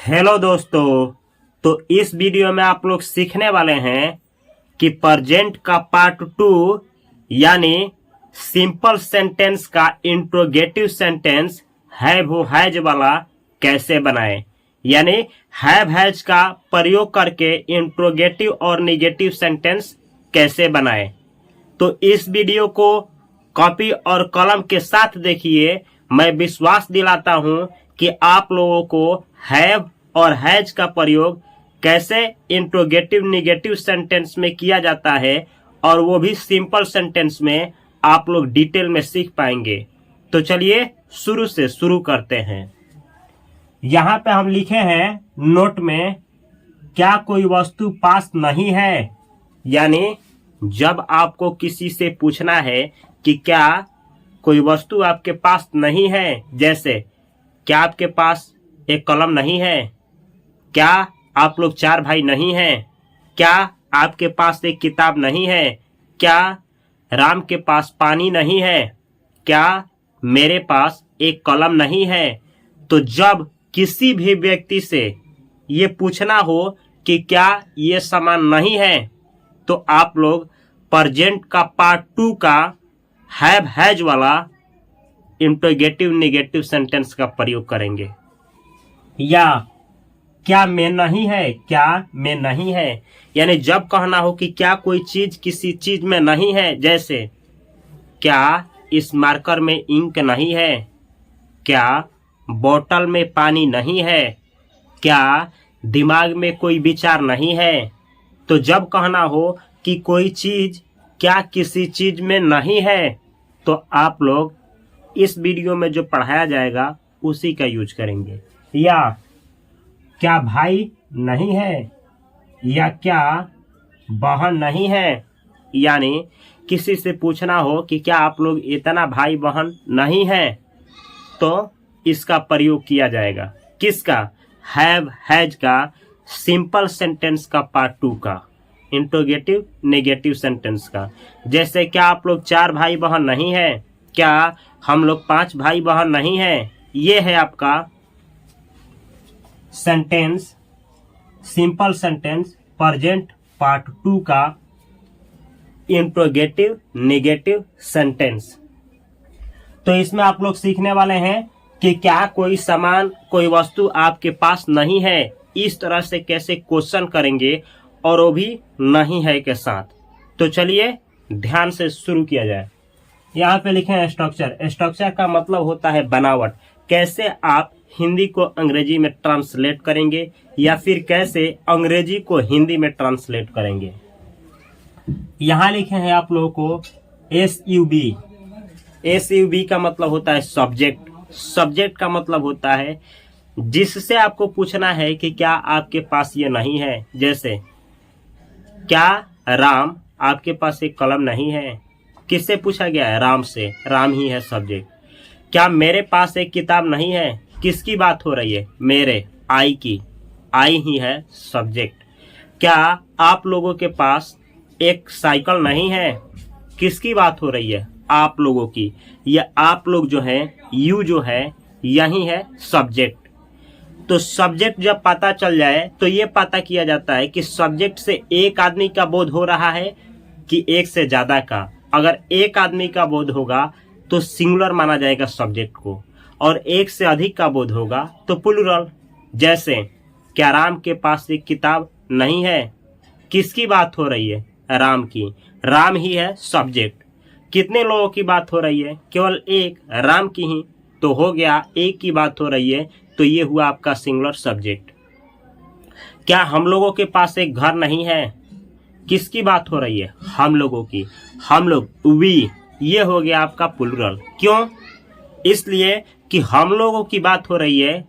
Hello दोस्तों। तो इस वीडियो में आप लोग सीखने वाले हैं कि प्रेजेंट का पार्ट 2 यानी सिंपल सेंटेंस का इंट्रोगेटिव सेंटेंस हैव हो हैज वाला कैसे बनाएं, यानी हैव हैज का प्रयोग करके इंट्रोगेटिव और निगेटिव सेंटेंस कैसे बनाएं। तो इस वीडियो को कॉपी और कलम के साथ देखिए। मैं विश्वास दिलाता हूं कि आप लोगों को हैव और हैज का प्रयोग कैसे इंट्रोगेटिव निगेटिव सेंटेंस में किया जाता है और वो भी सिंपल सेंटेंस में आप लोग डिटेल में सीख पाएंगे। तो चलिए शुरू से शुरू करते हैं। यहाँ पे हम लिखे हैं नोट में, क्या कोई वस्तु पास नहीं है, यानी जब आपको किसी से पूछना है कि क्या कोई वस्तु आपके पास नहीं है, जैसे क्या आपके पास एक कलम नहीं है, क्या आप लोग 4 भाई नहीं हैं, क्या आपके पास एक किताब नहीं है, क्या राम के पास पानी नहीं है, क्या मेरे पास एक कलम नहीं है। तो जब किसी भी व्यक्ति से ये पूछना हो कि क्या ये सामान नहीं है, तो आप लोग प्रेजेंट का पार्ट 2 का हैव हैज वाला इंट्रोगेटिव निगेटिव सेंटेंस का प्रयोग करेंगे। या क्या मैं नहीं है, क्या मैं नहीं है, यानी जब कहना हो कि क्या कोई चीज किसी चीज में नहीं है, जैसे क्या इस मार्कर में इंक नहीं है, क्या बोतल में पानी नहीं है, क्या दिमाग में कोई विचार नहीं है। तो जब कहना हो कि कोई चीज क्या किसी चीज में नहीं है, तो आप लोग इस वीडियो में जो पढ़ाया जाएगा उसी का यूज करेंगे। या क्या भाई नहीं है, या क्या बहन नहीं है, यानी किसी से पूछना हो कि क्या आप लोग इतना भाई बहन नहीं है, तो इसका प्रयोग किया जाएगा। किसका? हैव हैज का सिंपल सेंटेंस का पार्ट 2 का इंट्रोगेटिव नेगेटिव सेंटेंस का। जैसे क्या आप लोग 4 भाई बहन नहीं है, क्या हम लोग 5 भाई बहन नहीं है। ये है आपका sentence, simple sentence present part 2 का इंट्रोगेटिव नेगेटिव सेंटेंस। तो इसमें आप लोग सीखने वाले हैं कि क्या कोई सामान कोई वस्तु आपके पास नहीं है, इस तरह से कैसे क्वेश्चन करेंगे और वो भी नहीं है के साथ। तो चलिए ध्यान से शुरू किया जाए। यहाँ पे लिखे हैं स्ट्रक्चर। स्ट्रक्चर का मतलब होता है बनावट। कैसे आप हिंदी को अंग्रेजी में ट्रांसलेट करेंगे या फिर कैसे अंग्रेजी को हिंदी में ट्रांसलेट करेंगे। यहाँ लिखे हैं आप लोगों को SUB। SUB का मतलब होता है सब्जेक्ट। सब्जेक्ट का मतलब होता है जिससे आपको पूछना है कि क्या आपके पास ये नहीं है। जैसे क्या राम आपके पास एक कलम नहीं है, किससे पूछा गया है? राम से। राम ही है सब्जेक्ट। क्या मेरे पास एक किताब नहीं है, किसकी बात हो रही है? मेरे, आई की। आई ही है सब्जेक्ट। क्या आप लोगों के पास एक साइकिल नहीं है, किसकी बात हो रही है? आप लोगों की। या आप लोग जो है, यू जो है, यही है सब्जेक्ट। तो सब्जेक्ट जब पता चल जाए तो ये पता किया जाता है कि सब्जेक्ट से एक आदमी का बोध हो रहा है कि एक से ज्यादा का। अगर एक आदमी का बोध होगा तो सिंगुलर माना जाएगा सब्जेक्ट को, और एक से अधिक का बोध होगा तो प्लूरल। जैसे क्या राम के पास एक किताब नहीं है, किसकी बात हो रही है? राम की। राम ही है सब्जेक्ट। कितने लोगों की बात हो रही है? केवल एक, राम की ही। तो हो गया, एक की बात हो रही है, तो ये हुआ आपका सिंगुलर सब्जेक्ट। क्या हम लोगों के पास एक घर नहीं है, किसकी बात हो रही है? हम लोगों की। हम लोग, वी, ये हो गया आपका प्लूरल। क्यों? इसलिए कि हम लोगों की बात हो रही है,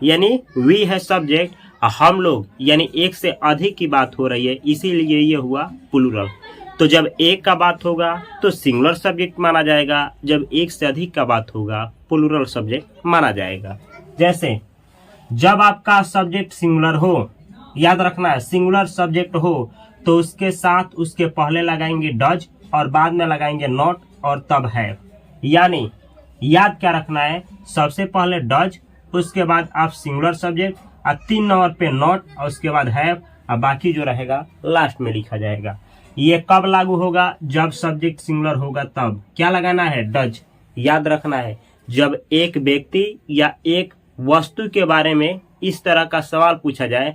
यानी वी है सब्जेक्ट, हम लोग यानी एक से अधिक की बात हो रही है, इसीलिए ये हुआ प्लूरल। तो जब एक का बात होगा तो सिंगुलर सब्जेक्ट माना जाएगा, जब एक से अधिक का बात होगा प्लूरल सब्जेक्ट माना जाएगा। जैसे जब आपका सब्जेक्ट सिंगुलर हो, याद रखना है सिंगुलर सब्जेक्ट हो तो उसके साथ उसके पहले लगाएंगे डज और बाद में लगाएंगे नॉट और तब हैव। यानी याद क्या रखना है, सबसे पहले डज, उसके बाद आप सिंगुलर सब्जेक्ट और 3 नंबर पे नॉट और उसके बाद हैव और बाकी जो रहेगा लास्ट में लिखा जाएगा। ये कब लागू होगा? जब सब्जेक्ट सिंगुलर होगा तब। क्या लगाना है? डज। याद रखना है, जब एक व्यक्ति या एक वस्तु के बारे में इस तरह का सवाल पूछा जाए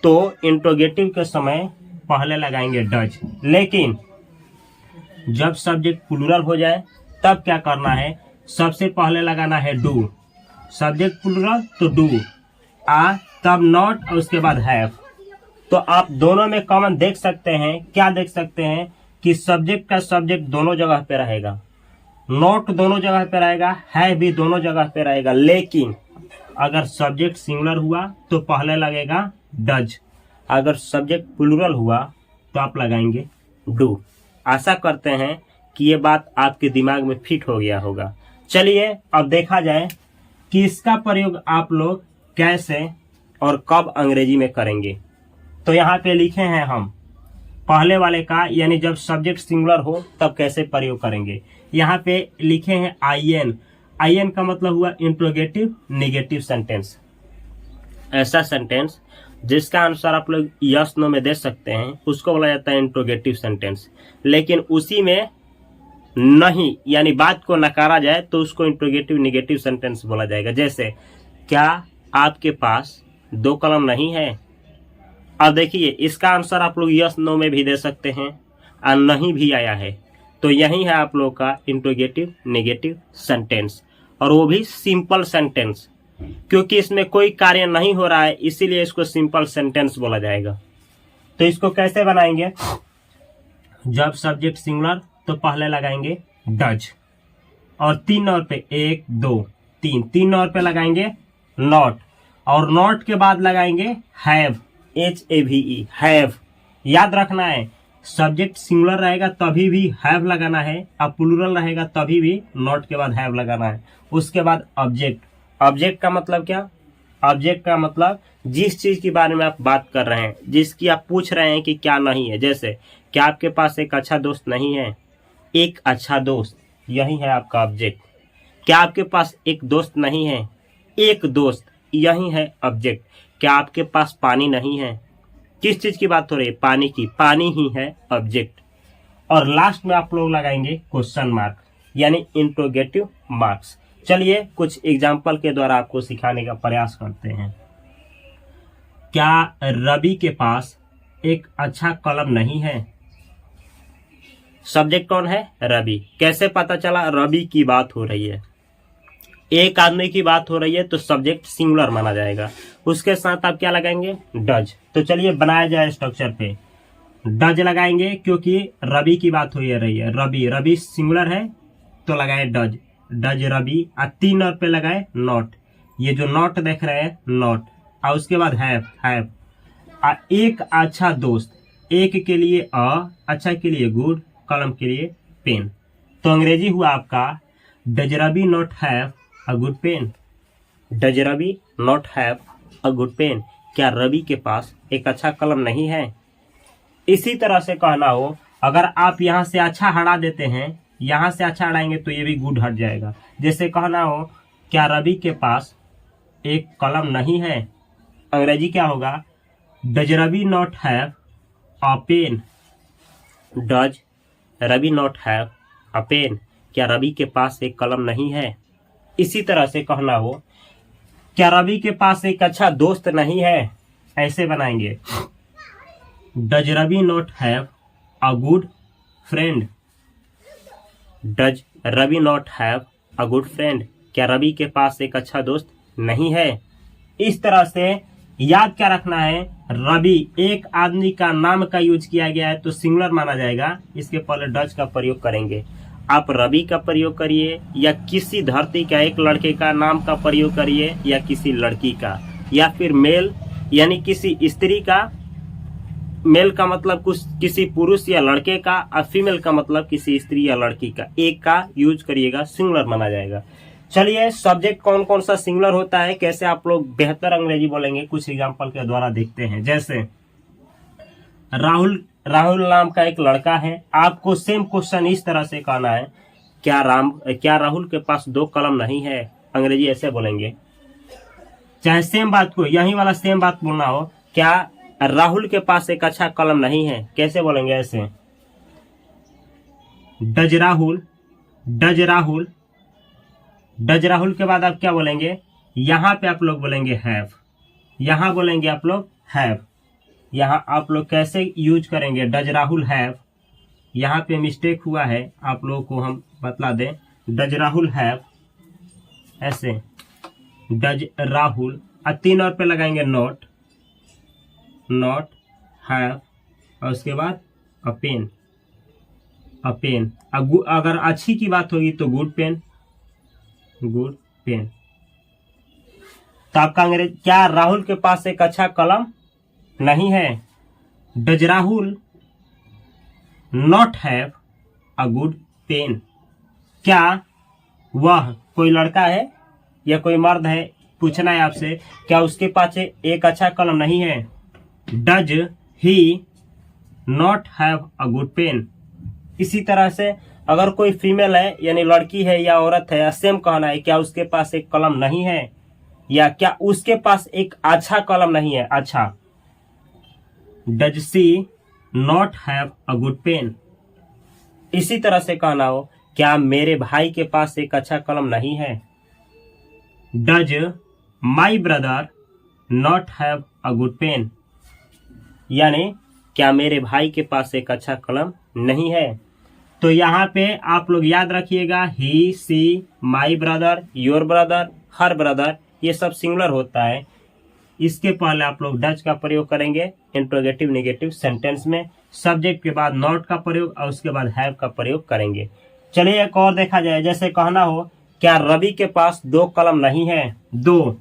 तो इंट्रोगेटिव के समय पहले लगाएंगे डज। लेकिन जब सब्जेक्ट प्लूरल हो जाए तब क्या करना है? सबसे पहले लगाना है डू। सब्जेक्ट प्लूरल तो डू, तब नॉट और उसके बाद हैव। तो आप दोनों में कॉमन देख सकते हैं, क्या देख सकते हैं कि सब्जेक्ट का सब्जेक्ट दोनों जगह पे रहेगा, नॉट दोनों जगह पे रहेगा, हैव भी दोनों जगह पे रहेगा। लेकिन अगर सब्जेक्ट सिंगुलर हुआ तो पहले लगेगा डज, अगर सब्जेक्ट प्लूरल हुआ तो आप लगाएंगे डू। आशा करते हैं कि ये बात आपके दिमाग में फिट हो गया होगा। चलिए अब देखा जाए कि इसका प्रयोग आप लोग कैसे और कब अंग्रेजी में करेंगे। तो यहाँ पे लिखे हैं हम पहले वाले का, यानी जब सब्जेक्ट सिंगुलर हो तब कैसे प्रयोग करेंगे। यहाँ पे लिखे हैं आईएन। आईएन का मतलब हुआ इंट्रोगेटिव नेगेटिव सेंटेंस। ऐसा सेंटेंस जिसका आंसर आप लोग यस नो में दे सकते हैं उसको बोला जाता है इंट्रोगेटिव सेंटेंस। लेकिन उसी में नहीं यानी बात को नकारा जाए तो उसको इंट्रोगेटिव नेगेटिव सेंटेंस बोला जाएगा। जैसे क्या आपके पास 2 कलम नहीं है? अब देखिए इसका आंसर आप लोग यस नो में भी दे सकते हैं और नहीं भी आया है तो यही है आप लोग का इंट्रोगेटिव नेगेटिव सेंटेंस, और वो भी सिंपल सेंटेंस, क्योंकि इसमें कोई कार्य नहीं हो रहा है इसीलिए इसको सिंपल सेंटेंस बोला जाएगा। तो इसको कैसे बनाएंगे? जब सब्जेक्ट सिंगुलर तो पहले लगाएंगे डज, और 3 नंबर पे 1 2 3 नंबर पे लगाएंगे नॉट, और नॉट के बाद लगाएंगे हैव, HAVE हैव। याद रखना है सब्जेक्ट सिंगुलर रहेगा तभी भी हैव लगाना है, और प्लूरल रहेगा तभी भी नॉट के बाद हैव लगाना है। उसके बाद ऑब्जेक्ट। ऑब्जेक्ट का मतलब क्या? ऑब्जेक्ट का मतलब जिस चीज के बारे में आप बात कर रहे हैं, जिसकी आप पूछ रहे हैं कि क्या नहीं है। जैसे क्या आपके पास एक अच्छा दोस्त नहीं है? एक अच्छा दोस्त, यही है आपका ऑब्जेक्ट। क्या आपके पास एक दोस्त नहीं है? एक दोस्त, यही है ऑब्जेक्ट। क्या आपके पास पानी नहीं है? किस चीज की बात हो रही है? पानी की, पानी ही है ऑब्जेक्ट। और लास्ट में आप लोग लगाएंगे क्वेश्चन मार्क यानी इंट्रोगेटिव मार्क्स। चलिए कुछ एग्जाम्पल के द्वारा आपको सिखाने का प्रयास करते हैं। क्या रवि के पास एक अच्छा कलम नहीं है? सब्जेक्ट कौन है? रवि। कैसे पता चला रवि की बात हो रही है? एक आदमी की बात हो रही है तो सब्जेक्ट सिंगुलर माना जाएगा। उसके साथ आप क्या लगाएंगे? डज। तो चलिए बनाया जाए स्ट्रक्चर पे। डज लगाएंगे क्योंकि रवि की बात हो रही है। रवि सिंगुलर है तो लगाए डज, डज रवि। 3 नंबर पे लगाए नॉट, ये जो नॉट देख रहे हैं नॉट, और उसके बाद हैव। एक अच्छा दोस्त, एक के लिए अच्छा के लिए गुड, कलम के लिए पेन। तो अंग्रेजी हुआ आपका does Ravi not have a good pen. Does Ravi not have a good pen. क्या रवि के पास एक अच्छा कलम नहीं है? इसी तरह से कहना हो, अगर आप यहाँ से अच्छा हटा देते हैं, यहाँ से अच्छा हटाएंगे तो ये भी गुड हट जाएगा। जैसे कहना हो क्या रवि के पास एक कलम नहीं है? अंग्रेजी क्या होगा? Does Ravi not have a pen. Does Ravi not have a pen. क्या रवि के पास एक कलम नहीं है? इसी तरह से कहना हो क्या रवि के पास एक अच्छा दोस्त नहीं है? ऐसे बनाएंगे does Ravi not have a good friend. Does Ravi not have a good friend. क्या रवि के पास एक अच्छा दोस्त नहीं है? इस तरह से याद क्या रखना है, रवि एक आदमी का नाम का यूज किया गया है तो सिंगुलर माना जाएगा, इसके पहले डज का प्रयोग करेंगे। आप रवि का प्रयोग करिए या किसी धरती का एक लड़के का नाम का प्रयोग करिए या किसी लड़की का, या फिर मेल यानी किसी स्त्री का, मेल का मतलब कुछ किसी पुरुष या लड़के का, और फीमेल का मतलब किसी स्त्री या लड़की का, एक का यूज करिएगा, सिंगुलर माना जाएगा। चलिए सब्जेक्ट कौन कौन सा सिंगुलर होता है, कैसे आप लोग बेहतर अंग्रेजी बोलेंगे, कुछ एग्जांपल के द्वारा देखते हैं। जैसे राहुल नाम का एक लड़का है, आपको सेम क्वेश्चन इस तरह से कहना है क्या राहुल के पास 2 कलम नहीं है? अंग्रेजी ऐसे बोलेंगे चाहे सेम बात को यही वाला सेम बात बोलना हो, क्या राहुल के पास एक अच्छा कलम नहीं है, कैसे बोलेंगे ऐसे, does Rahul, does Rahul, does Rahul के बाद आप क्या बोलेंगे, यहां पे आप लोग बोलेंगे हैव, यहां बोलेंगे आप लोग हैव। यहां आप लोग कैसे यूज करेंगे, डज राहुल हैव, यहां पे मिस्टेक हुआ है आप लोगों को हम बतला दें, डज राहुल हैव ऐसे, डज राहुल, और 3 और पे लगाएंगे नॉट, नॉट हैव, और उसके बाद अ पेन, अ पेन। अगर अच्छी की बात होगी तो गुड पेन, गुड पेन। तो आपका अंग्रेज, क्या राहुल के पास एक अच्छा कलम नहीं है, does Rahul not have a good pen. क्या वह, कोई लड़का है या कोई मर्द है, पूछना है आपसे, क्या उसके पास एक अच्छा कलम नहीं है, does he not have a good pen. इसी तरह से अगर कोई फीमेल है यानी लड़की है या औरत है, या सेम कहना है, क्या उसके पास एक कलम नहीं है, या क्या उसके पास एक अच्छा कलम नहीं है, अच्छा, does she not have a good pen. इसी तरह से कहना हो, क्या मेरे भाई के पास एक अच्छा कलम नहीं है, does my brother not have a good pen. यानी क्या मेरे भाई के पास एक अच्छा कलम नहीं है। तो यहाँ पे आप लोग याद रखिएगा, he, she, my brother, your brother, her brother, ये सब सिंगुलर होता है। इसके पहले आप लोग डज का प्रयोग करेंगे इंट्रोगेटिव नेगेटिव सेंटेंस में, सब्जेक्ट के बाद नॉट का प्रयोग और उसके बाद हैव का प्रयोग करेंगे। चलिए एक और देखा जाए, जैसे कहना हो, क्या रवि के पास 2 कलम नहीं है, 2,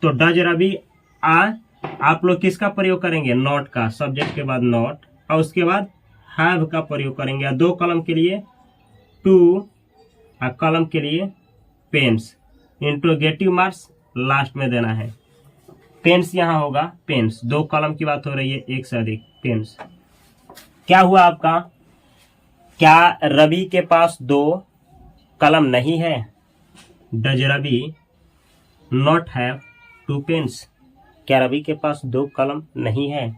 तो डज रवि आप लोग किसका प्रयोग करेंगे, नॉट का, सब्जेक्ट के बाद नॉट, और उसके बाद हैव का प्रयोग करेंगे। 2 कलम के लिए 2, और कलम के लिए पेन्स, इंट्रोगेटिव मार्क्स लास्ट में देना है। पेन्स यहाँ होगा पेन्स, 2 कलम की बात हो रही है, एक से अधिक पेन्स। क्या हुआ आपका, क्या रवि के पास 2 कलम नहीं है, does Ravi not have 2 pens. क्या रवि के पास 2 कलम नहीं है।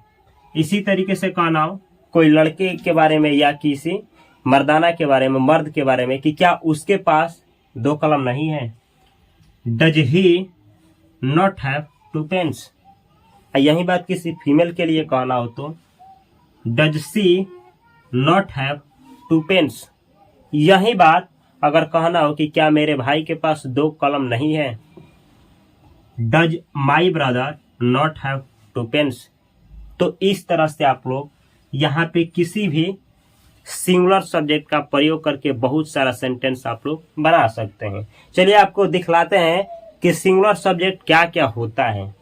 इसी तरीके से कहना हो, कोई लड़के के बारे में या किसी मर्दाना के बारे में, मर्द के बारे में, कि क्या उसके पास 2 कलम नहीं है, does he not have 2 pens. यही बात किसी फीमेल के लिए कहना हो तो does she not have 2 pens. यही बात अगर कहना हो कि क्या मेरे भाई के पास 2 कलम नहीं है, does my brother not have 2 pens. तो इस तरह से आप लोग यहाँ पे किसी भी सिंगुलर सब्जेक्ट का प्रयोग करके बहुत सारा सेंटेंस आप लोग बना सकते हैं। चलिए आपको दिखलाते हैं कि सिंगुलर सब्जेक्ट क्या क्या होता है।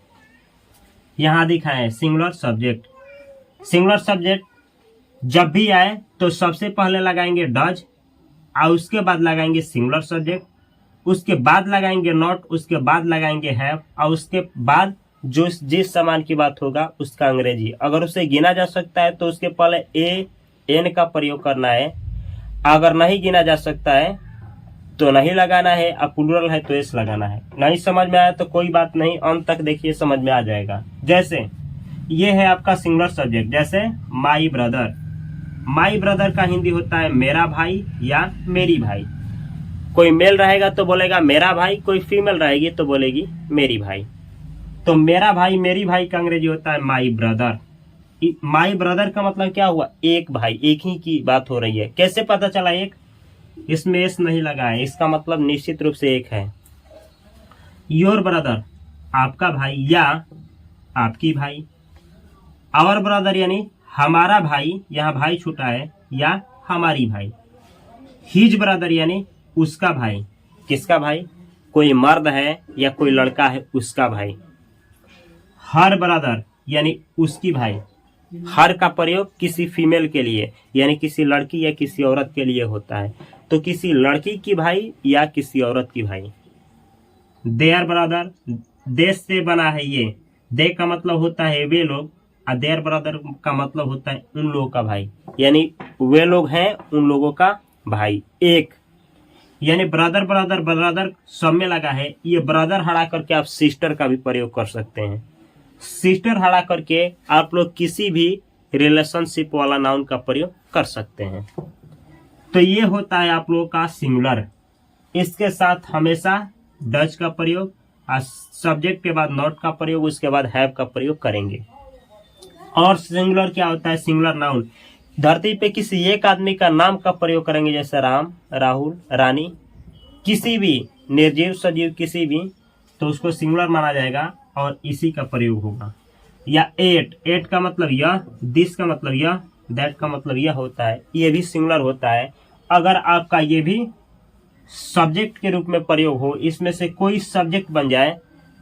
यहाँ दिखाएं सिंगुलर सब्जेक्ट। सिंगुलर सब्जेक्ट जब भी आए तो सबसे पहले लगाएंगे डज, और उसके बाद लगाएंगे सिंगुलर सब्जेक्ट, उसके बाद लगाएंगे नॉट, उसके बाद लगाएंगे हैव, और उसके बाद जो जिस सामान की बात होगा उसका अंग्रेजी। अगर उसे गिना जा सकता है तो उसके पहले ए एन का प्रयोग करना है, अगर नहीं गिना जा सकता है तो नहीं लगाना है, अब प्लूरल है तो एस लगाना है। नहीं समझ में आया तो कोई बात नहीं, अंत तक देखिए समझ में आ जाएगा। जैसे ये है आपका सिंगुलर सब्जेक्ट, जैसे माई ब्रदर। माई ब्रदर का हिंदी होता है मेरा भाई या मेरी भाई। कोई मेल रहेगा तो बोलेगा मेरा भाई, कोई फीमेल रहेगी तो बोलेगी मेरी भाई। तो मेरा भाई मेरी भाई का अंग्रेजी होता है माई ब्रदर। माई ब्रदर का मतलब क्या हुआ, एक भाई, एक ही की बात हो रही है। कैसे पता चला एक, इसमें एस नहीं लगा है, इसका मतलब निश्चित रूप से एक है। योर ब्रदर आपका भाई या आपकी भाई। आवर ब्रदर यानी हमारा भाई, यहाँ भाई छूटा है, या हमारी भाई। हिज ब्रदर यानी उसका भाई। किसका भाई, कोई मर्द है या कोई लड़का है उसका भाई। हर ब्रदर यानी उसकी भाई। हर का प्रयोग किसी फीमेल के लिए यानी किसी लड़की या किसी औरत के लिए होता है, तो किसी लड़की की भाई या किसी औरत की भाई। देयर ब्रदर, देश से बना है ये, दे का मतलब होता है वे लोग, और देयर ब्रदर का मतलब होता है उन लोगों का भाई, यानी वे लोग हैं उन लोगों का भाई। एक यानी ब्रदर ब्रदर ब्रदर सब में लगा है, ये ब्रदर हटा करके आप सिस्टर का भी प्रयोग कर सकते हैं। सिस्टर हटा करके आप लोग किसी भी रिलेशनशिप वाला नाउन का प्रयोग कर सकते हैं। तो ये होता है आप लोगों का सिंगुलर। इसके साथ हमेशा डज का प्रयोग, सब्जेक्ट के बाद नॉट का प्रयोग, उसके बाद हैव का प्रयोग करेंगे। और सिंगुलर क्या होता है? सिंगुलर नाउन धरती पे किसी एक आदमी का नाम का प्रयोग करेंगे, जैसे राम, राहुल, रानी, किसी भी निर्जीव सजीव किसी भी, तो उसको सिंगुलर माना जाएगा और इसी का प्रयोग होगा। या एट, एट का मतलब यह, दिस का मतलब यह, दैट का मतलब यह होता है, ये भी सिंगुलर होता है। अगर आपका ये भी सब्जेक्ट के रूप में प्रयोग हो, इसमें से कोई सब्जेक्ट बन जाए,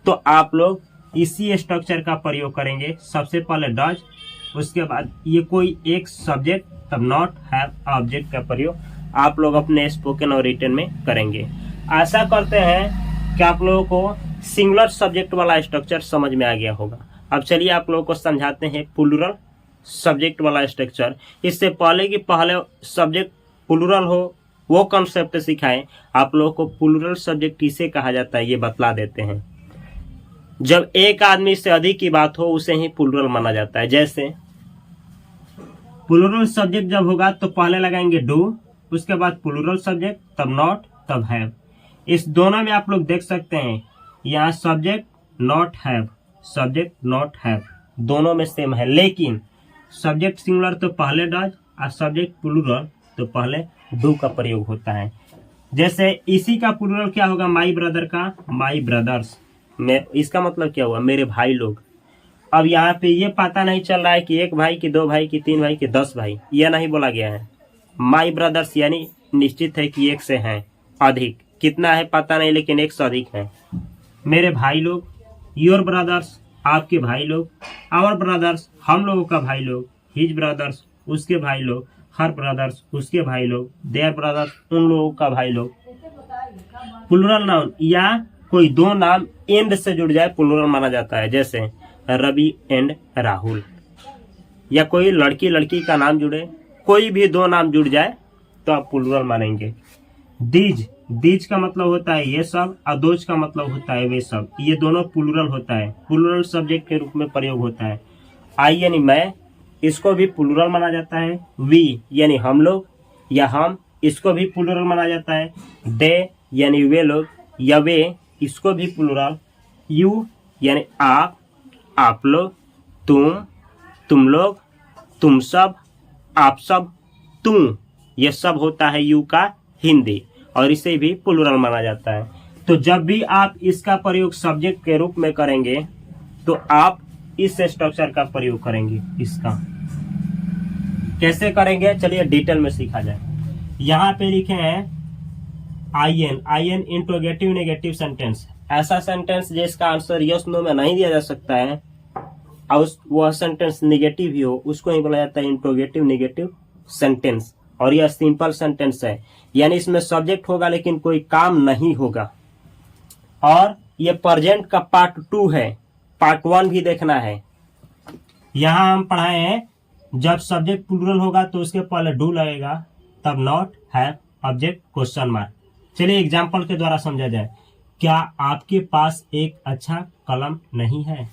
तो आप लोग इसी स्ट्रक्चर का प्रयोग करेंगे। सबसे पहले डज, उसके बाद ये कोई एक सब्जेक्ट, तब नॉट, हैव, ऑब्जेक्ट का प्रयोग आप लोग अपने स्पोकन और रिटन में करेंगे। आशा करते हैं कि आप लोगों को सिंगुलर सब्जेक्ट वाला स्ट्रक्चर समझ में आ गया होगा। अब चलिए आप लोगों को समझाते हैं प्लूरल सब्जेक्ट वाला स्ट्रक्चर। इससे पहले कि पहले सब्जेक्ट प्लूरल हो, वो कॉन्सेप्ट सिखाएं। आप लोगों को प्लूरल सब्जेक्ट किसे कहा जाता है ये बतला देते हैं। जब एक आदमी से अधिक की बात हो, उसे ही प्लूरल माना जाता है। जैसे प्लूरल सब्जेक्ट जब होगा तो पहले लगाएंगे डू, उसके बाद प्लूरल सब्जेक्ट, तब नॉट, तब हैव। इस दोनों में आप लोग देख सकते हैं, यहाँ subject not have, subject not have, दोनों में सेम है। लेकिन सब्जेक्ट सिंगुलर तो पहले डज और सब्जेक्ट प्लूरल तो पहले डू का प्रयोग होता है। जैसे इसी का प्लूरल क्या होगा? माई ब्रदर का माई ब्रदर्स, में इसका मतलब क्या हुआ? मेरे भाई लोग। अब यहाँ पे ये पता नहीं चल रहा है कि एक भाई की, दो भाई की, तीन भाई की, 10 भाई, यह नहीं बोला गया है। माई ब्रदर्स यानी निश्चित है कि एक से हैं अधिक, कितना है पता नहीं, लेकिन एक से अधिक है। मेरे भाई लोग, योर ब्रदर्स आपके भाई लोग, आवर ब्रदर्स हम लोगों का भाई लोग, हिज ब्रदर्स उसके भाई लोग, हर ब्रदर्स उसके भाई लोग, देयर ब्रदर्स उन लोगों का भाई लोग। प्लूरल नाउन या कोई दो नाम एंड से जुड़ जाए प्लूरल माना जाता है। जैसे रवि एंड राहुल, या कोई लड़की लड़की का नाम जुड़े, कोई भी दो नाम जुड़ जाए तो आप प्लूरल मानेंगे। दीज, दीज का मतलब होता है ये सब, और दोज का मतलब होता है वे सब, ये दोनों प्लूरल होता है, प्लूरल सब्जेक्ट के रूप में प्रयोग होता है। आई यानी मैं, इसको भी प्लूरल माना जाता है। वी यानी हम लोग या हम, इसको भी प्लूरल माना जाता है। दे यानी वे लोग या वे, इसको भी प्लूरल। यू यानी आप लोग, तुम लोग, तुम सब, आप सब, तुम, ये सब होता है यू का हिंदी, और इसे भी प्लूरल माना जाता है। तो जब भी आप इसका प्रयोग सब्जेक्ट के रूप में करेंगे तो आप इस स्ट्रक्चर का प्रयोग करेंगे। इसका कैसे करेंगे चलिए डिटेल में सीखा जाए। यहाँ पे लिखे हैं I an interrogative negative sentence, ऐसा सेंटेंस जिसका आंसर यस नो में नहीं दिया जा सकता है और वह सेंटेंस नेगेटिव ही हो, उसको ही बोला जाता है इंट्रोगेटिव नेगेटिव सेंटेंस। और यह सिंपल सेंटेंस है, यानी इसमें सब्जेक्ट होगा लेकिन कोई काम नहीं होगा। और ये प्रेजेंट का पार्ट 2 है, पार्ट 1 भी देखना है। यहाँ हम पढ़ाए हैं जब सब्जेक्ट प्लूरल होगा तो उसके पहले डू लगेगा, तब not, have, object, question mark. चलिए एग्जाम्पल के द्वारा समझा जाए। क्या आपके पास एक अच्छा कलम नहीं है?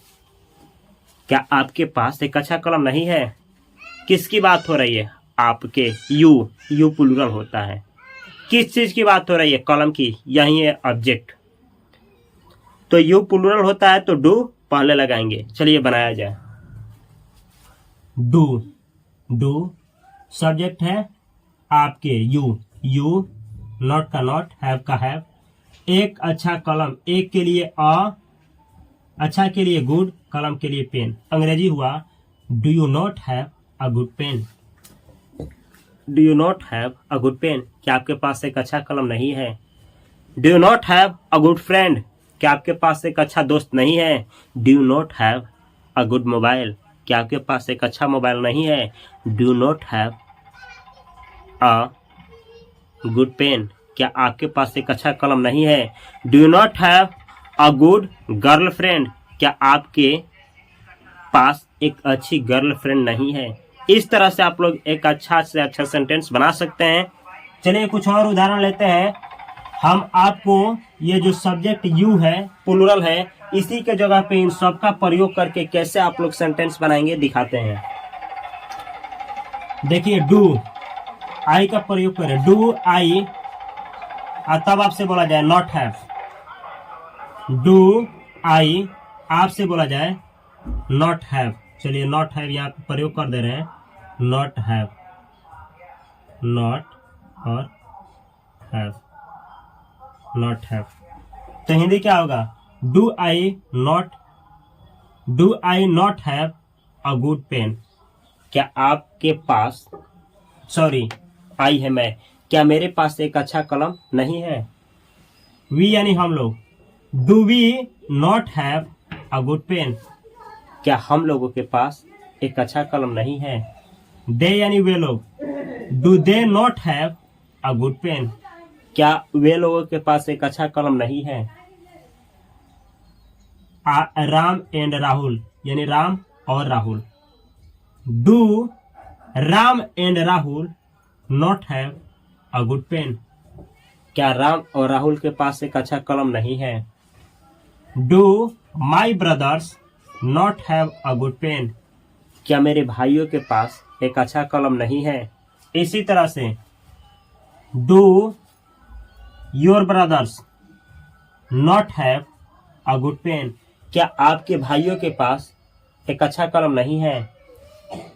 क्या आपके पास एक अच्छा कलम नहीं है? किसकी बात हो रही है? आपके, यू प्लूरल होता है। किस चीज की बात हो रही है? कलम की, यही है ऑब्जेक्ट। तो यू प्लूरल होता है तो डू पहले लगाएंगे। चलिए बनाया जाए। डू सब्जेक्ट है आपके, यू, नॉट का नॉट, हैव का हैव। एक अच्छा कलम, एक के लिए अच्छा के लिए गुड, कलम के लिए पेन। अंग्रेजी हुआ do you not have a good pen? Do you not have a good pen? क्या आपके पास एक अच्छा कलम नहीं है? Do you not have a good friend? क्या आपके पास एक अच्छा दोस्त नहीं है? Do you not have a good mobile? क्या आपके पास एक अच्छा मोबाइल नहीं है? Do you not have a good pen? क्या आपके पास एक अच्छा कलम नहीं है? Do you not have a good girlfriend? क्या आपके पास एक अच्छी गर्लफ्रेंड नहीं है? इस तरह से आप लोग एक अच्छा से अच्छा सेंटेंस बना सकते हैं। चलिए कुछ और उदाहरण लेते हैं। हम आपको ये जो सब्जेक्ट यू है प्लूरल है, इसी के जगह पे इन सब का प्रयोग करके कैसे आप लोग सेंटेंस बनाएंगे दिखाते हैं। देखिए डू आई का प्रयोग करें, डू आई, तब आपसे बोला जाए नॉट हैव। डू आई आपसे बोला जाए नॉट हैव। चलिए नॉट हैव यहाँ पे प्रयोग कर दे रहे हैं, नॉट हैव, नॉट और हैव, नॉट हैव। तो हिंदी क्या होगा, do I not have a good pen. क्या आपके पास, सॉरी आई है मैं, क्या मेरे पास एक अच्छा कलम नहीं है। वी यानी हम लोग, do we not have a good pen. क्या हम लोगों के पास एक अच्छा कलम नहीं है। दे यानी वे लोग, do they not have a good pen. क्या वे लोगों के पास एक अच्छा कलम नहीं है। राम एंड राहुल यानी राम और Rahul, do Ram and Rahul not have a good pen. क्या राम और राहुल के पास एक अच्छा कलम नहीं है। Do my brothers not have a good pen. क्या मेरे भाइयों के पास एक अच्छा कलम नहीं है। इसी तरह से do your brothers not have a good pen. क्या आपके भाइयों के पास एक अच्छा कलम नहीं है।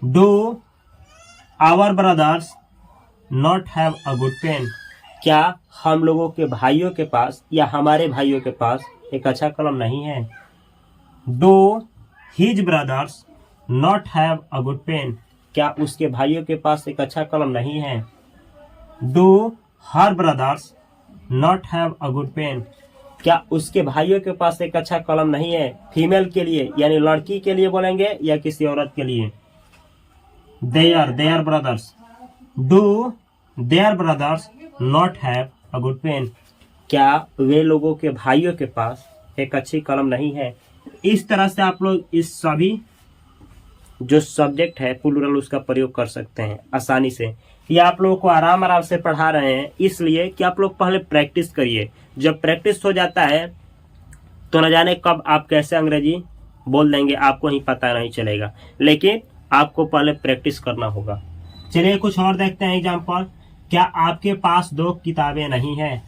Do our brothers not have a good pen. क्या हम लोगों के भाइयों के पास या हमारे भाइयों के पास एक अच्छा कलम नहीं है। Do his brothers not have a good pen. क्या उसके भाइयों के पास एक अच्छा कलम नहीं है। Do her brothers not have a good pen. क्या उसके भाइयों के पास एक अच्छा कलम नहीं है। फीमेल के लिए यानी लड़की के लिए बोलेंगे या किसी औरत के लिए। Their brothers, do their brothers not have a good pen. क्या वे लोगों के भाइयों के पास एक अच्छी कलम नहीं है। इस तरह से आप लोग इस सभी जो सब्जेक्ट है प्लूरल उसका प्रयोग कर सकते हैं आसानी से। ये आप लोगों को आराम आराम से पढ़ा रहे हैं इसलिए कि आप लोग पहले प्रैक्टिस करिए। जब प्रैक्टिस हो जाता है तो न जाने कब आप कैसे अंग्रेजी बोल देंगे आपको ही पता नहीं चलेगा, लेकिन आपको पहले प्रैक्टिस करना होगा। चलिए कुछ और देखते हैं एग्जाम्पल। क्या आपके पास 2 किताबें नहीं है।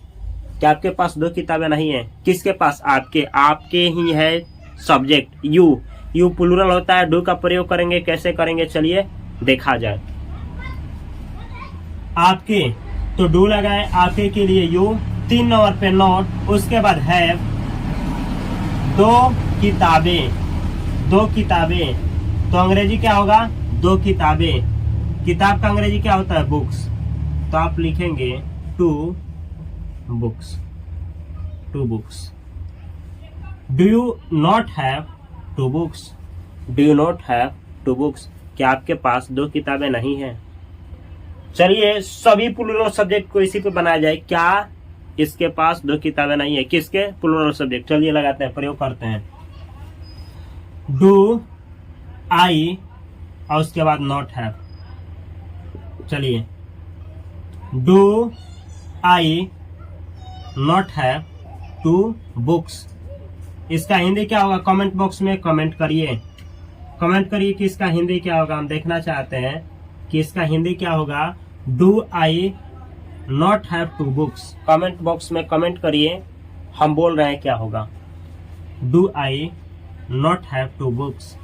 क्या आपके पास 2 किताबें नहीं है। किसके पास, आपके ही है सब्जेक्ट यू प्लूरल होता है। डू का प्रयोग करेंगे, कैसे करेंगे चलिए देखा जाए। आपके तो डू लगाए, आपके के लिए यू, 3 नंबर पे नॉट, उसके बाद हैव, 2 किताबें तो अंग्रेजी क्या होगा 2 किताबें। किताब का अंग्रेजी क्या होता है बुक्स, तो आप लिखेंगे 2 books. Do you not have 2 books. Do you not have 2 books. क्या आपके पास 2 किताबें नहीं है। चलिए सभी प्लूरल सब्जेक्ट को इसी पे बनाया जाए। क्या इसके पास 2 किताबें नहीं है। किसके, प्लूरल सब्जेक्ट। चलिए लगाते हैं, प्रयोग करते हैं। डू आई और उसके बाद नॉट हैव। चलिए do I not have 2 books. इसका हिंदी क्या होगा कमेंट बॉक्स में कमेंट करिए कि इसका हिंदी क्या होगा। हम देखना चाहते हैं कि इसका हिंदी क्या होगा। Do I not have 2 books. Comment box में कमेंट करिए, हम बोल रहे हैं क्या होगा। Do I not have 2 books.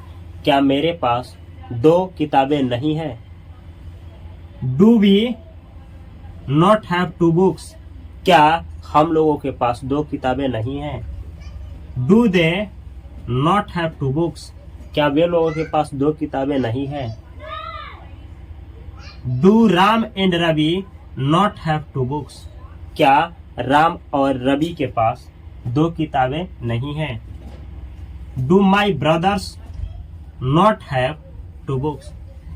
क्या मेरे पास 2 किताबें नहीं है। Do we not have 2 books. क्या हम लोगों के पास 2 किताबें नहीं हैं। Do they not have 2 books. क्या वे लोगों के पास 2 किताबें नहीं हैं। Do Ram and Ravi not have 2 books. क्या राम और रवि के पास 2 किताबें नहीं हैं। Do my brothers not have 2 books.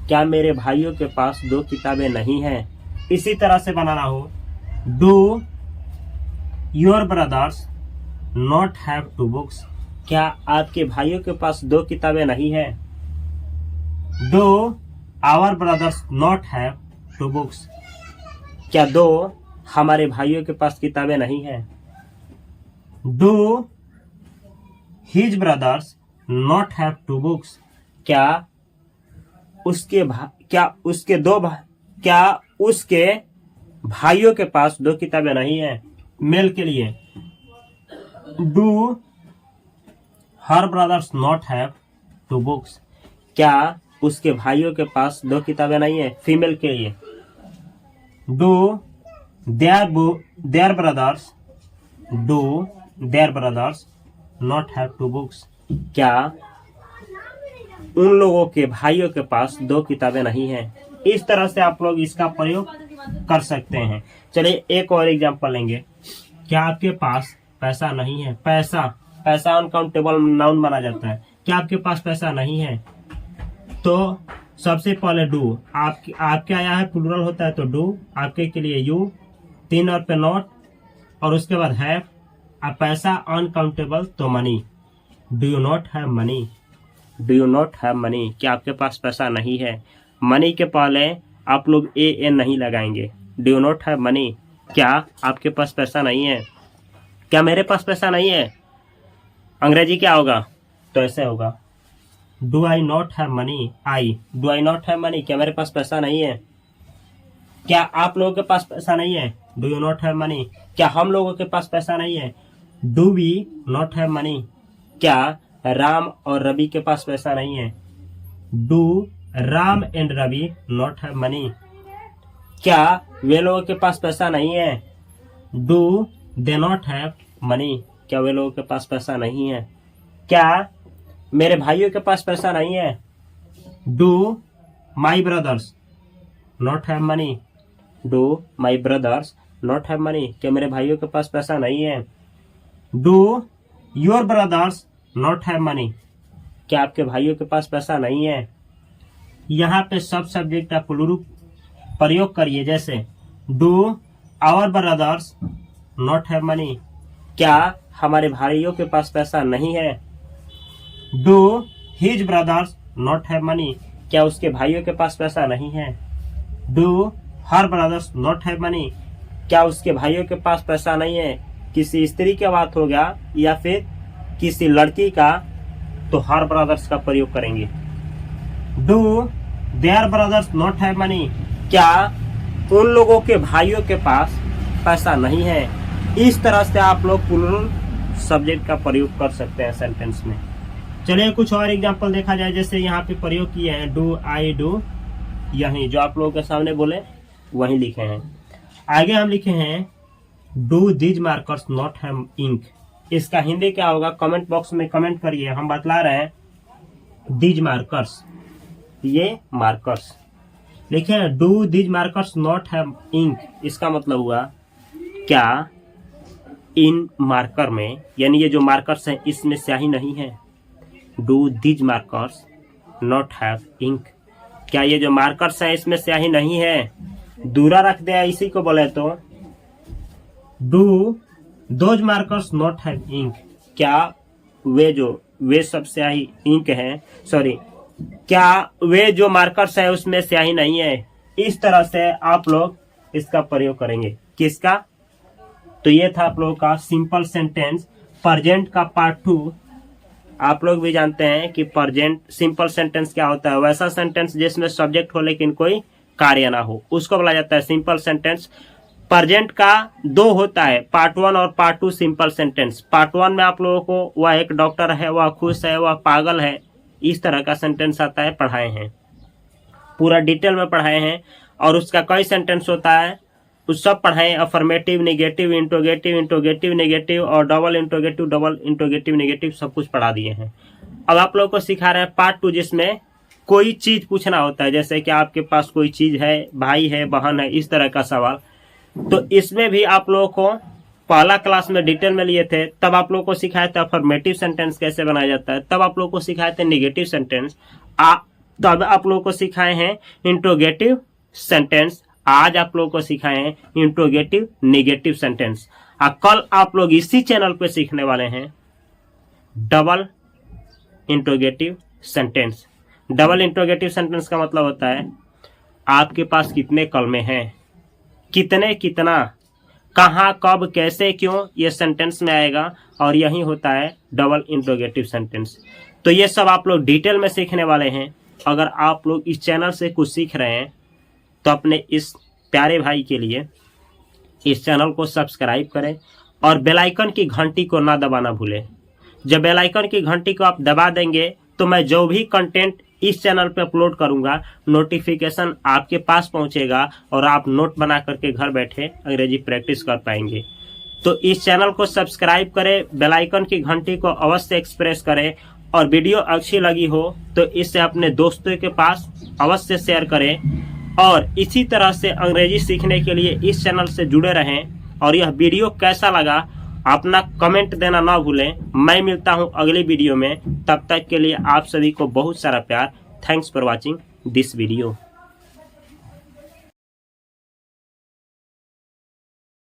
क्या मेरे भाइयों के पास 2 किताबें नहीं हैं। इसी तरह से बनाना हो। Do your brothers not have 2 books. क्या आपके भाइयों के पास 2 किताबें नहीं है। Do our brothers not have 2 books. क्या 2 हमारे भाइयों के पास किताबें नहीं है? Do his brothers not have two books? क्या उसके भाइयों के पास दो किताबें नहीं है? मेल के लिए do her brothers not have two books? क्या उसके भाइयों के पास दो किताबें नहीं है? फीमेल के लिए do their brothers not have two books? क्या उन लोगों के भाइयों के पास दो किताबें नहीं हैं? इस तरह से आप लोग इसका प्रयोग कर सकते हैं। चलिए एक और एग्जांपल लेंगे। क्या आपके पास पैसा नहीं है? पैसा अनकाउंटेबल नाउन माना जाता है। क्या आपके पास पैसा नहीं है? तो सबसे पहले डू, आपके आया है प्लूरल होता है तो डू, आपके के लिए यू, 3 और पे नॉट, और उसके बाद हैव। अब पैसा अनकाउंटेबल तो money, do you not have money? Do you not have money? क्या आपके पास पैसा नहीं है? मनी के पहले आप लोग एन नहीं लगाएंगे। Do you not have money? क्या आपके पास पैसा नहीं है? क्या मेरे पास पैसा नहीं है? अंग्रेजी क्या होगा? तो ऐसे होगा do I not have money? Do I not have money? क्या मेरे पास पैसा नहीं है? क्या आप लोगों के पास पैसा नहीं है? Do you not have money? क्या हम लोगों के पास पैसा नहीं है? Do we not have money? क्या राम और रवि के पास पैसा नहीं है? Do Ram and Ravi not have money? क्या वे लोगों के पास पैसा नहीं है? Do they not have money? क्या वे लोगों के पास पैसा नहीं है? क्या मेरे भाइयों के पास पैसा नहीं है? Do my brothers not have money? Do my brothers not have money? क्या मेरे भाइयों के पास पैसा नहीं है? Do your brothers not have money? क्या आपके भाइयों के पास पैसा नहीं है? यहाँ पे सब सब्जेक्ट आप प्रयोग करिए, जैसे do our brothers not have money? क्या हमारे भाइयों के पास पैसा नहीं है? Do his brothers not have money? क्या उसके भाइयों के पास पैसा नहीं है? Do her brothers not have money? क्या उसके भाइयों के पास पैसा नहीं है? किसी स्त्री की बात हो गया या फिर किसी लड़की का, तो हर ब्रदर्स का प्रयोग करेंगे। Do their brothers not have money? क्या उन लोगों के भाइयों के पास पैसा नहीं है? इस तरह से आप लोग प्लूरल सब्जेक्ट का प्रयोग कर सकते हैं सेंटेंस में। चलिए कुछ और एग्जांपल देखा जाए। जैसे यहाँ पे प्रयोग किए हैं डू आई डू, यही जो आप लोगों के सामने बोले वही लिखे हैं। आगे हम लिखे हैं do these markers not have ink? इसका हिंदी क्या होगा? कमेंट बॉक्स में कमेंट करिए। हम बतला रहे हैं दीज मार्कर्स, ये मार्कर्स लिखे हैं। Do these markers not have ink? इसका मतलब हुआ क्या इन मार्कर में, यानी ये जो मार्कर्स हैं इसमें स्याही नहीं है? Do these markers not have ink? क्या ये जो मार्कर्स हैं इसमें स्याही नहीं है? दूरा रख दिया इसी को बोले तो do those markers not have ink? क्या वे सब स्याही इंक है, सॉरी, क्या वे जो मार्कर्स है उसमें स्याही नहीं है? इस तरह से आप लोग इसका प्रयोग करेंगे। किसका? तो ये था आप लोगों का सिंपल सेंटेंस प्रेजेंट का पार्ट 2। आप लोग भी जानते हैं कि प्रेजेंट सिंपल सेंटेंस क्या होता है। वैसा सेंटेंस जिसमें सब्जेक्ट हो लेकिन कोई कार्य ना हो, उसको बोला जाता है सिंपल सेंटेंस। प्रेजेंट का 2 होता है, पार्ट 1 और पार्ट 2 सिंपल सेंटेंस। पार्ट 1 में आप लोगों को वह एक डॉक्टर है, वह खुश है, वह पागल है, इस तरह का सेंटेंस आता है, पढ़ाए हैं, पूरा डिटेल में पढ़ाए हैं। और उसका कई सेंटेंस होता है, उस सब पढ़ाए, अफर्मेटिव, नेगेटिव, इंट्रोगेटिव नेगेटिव और डबल इंट्रोगेटिव नेगेटिव सब कुछ पढ़ा दिए हैं। अब आप लोगों को सिखा रहे हैं पार्ट 2 जिसमें कोई चीज पूछना होता है, जैसे कि आपके पास कोई चीज है, भाई है, बहन है, इस तरह का सवाल। तो इसमें भी आप लोगों को पहला क्लास में डिटेल में लिए थे, तब आप लोगों को सिखाए थे अफर्मेटिव सेंटेंस कैसे बनाया जाता है, तब आप लोगों को सिखाए थे नेगेटिव सेंटेंस, तब आप लोगों को सिखाए हैं इंट्रोगेटिव सेंटेंस, आज आप लोगों को सिखाए हैं इंट्रोगेटिव नेगेटिव सेंटेंस। कल आप लोग इसी चैनल पे सीखने वाले हैं double interrogative sentence. Double interrogative sentence का मतलब होता है आपके पास कितने कलमे हैं, कितने, कितना, कहाँ, कब, कैसे, क्यों, ये सेंटेंस में आएगा। और यही होता है डबल इंट्रोगेटिव सेंटेंस। तो ये सब आप लोग डिटेल में सीखने वाले हैं। अगर आप लोग इस चैनल से कुछ सीख रहे हैं तो अपने इस प्यारे भाई के लिए इस चैनल को सब्सक्राइब करें और बेल आइकन की घंटी को ना दबाना भूलें। जब बेल आइकन की घंटी को आप दबा देंगे तो मैं जो भी कंटेंट इस चैनल पे अपलोड करूंगा नोटिफिकेशन आपके पास पहुंचेगा और आप नोट बना करके घर बैठे अंग्रेजी प्रैक्टिस कर पाएंगे। तो इस चैनल को सब्सक्राइब करें, बेल आइकन की घंटी को अवश्य एक्सप्रेस करें और वीडियो अच्छी लगी हो तो इसे अपने दोस्तों के पास अवश्य शेयर करें। और इसी तरह से अंग्रेजी सीखने के लिए इस चैनल से जुड़े रहें। और यह वीडियो कैसा लगा अपना कमेंट देना ना भूलें। मैं मिलता हूं अगली वीडियो में, तब तक के लिए आप सभी को बहुत सारा प्यार। Thanks for watching this video.